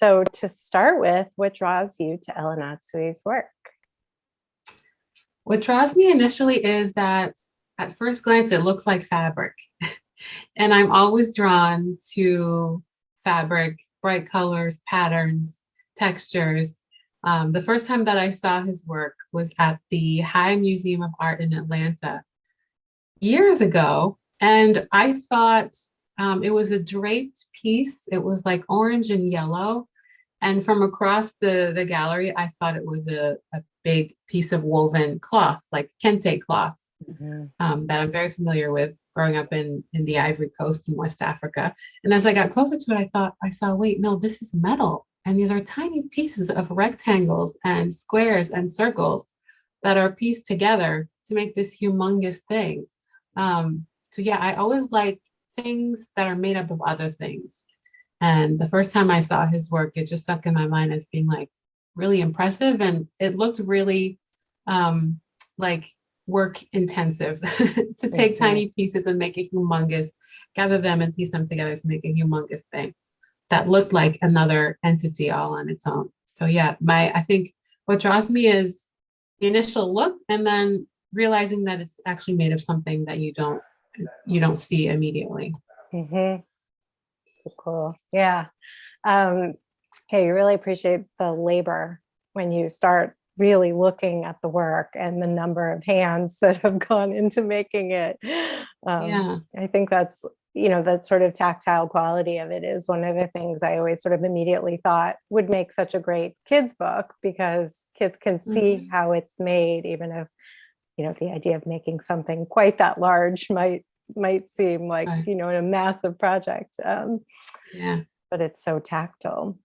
So to start with, what draws you to El Anatsui's work? What draws me initially is that at first glance, it looks like fabric. And I'm always drawn to fabric, bright colors, patterns, textures. The first time that I saw his work was at the High Museum of Art in Atlanta years ago. And I thought it was a draped piece. It was like orange and yellow. And from across the gallery, I thought it was a big piece of woven cloth, like kente cloth, that I'm very familiar with growing up in the Ivory Coast in West Africa. And as I got closer to it, I saw, wait, no, this is metal. And these are tiny pieces of rectangles and squares and circles that are pieced together to make this humongous thing. So yeah, I always like things that are made up of other things. And the first time I saw his work, it just stuck in my mind as being like really impressive. And it looked really like work intensive to take tiny pieces and make it humongous, gather them and piece them together to make a humongous thing that looked like another entity all on its own. So yeah, I think what draws me is the initial look and then realizing that it's actually made of something that you don't see immediately. Mm-hmm. So cool. Yeah. Um, hey, you really appreciate the labor when you start really looking at the work and the number of hands that have gone into making it. Yeah. I think that's, that sort of tactile quality of it is one of the things I always sort of immediately thought would make such a great kids book, because kids can see how it's made, even if, the idea of making something quite that large might seem like, Right. a massive project. Yeah. But it's so tactile.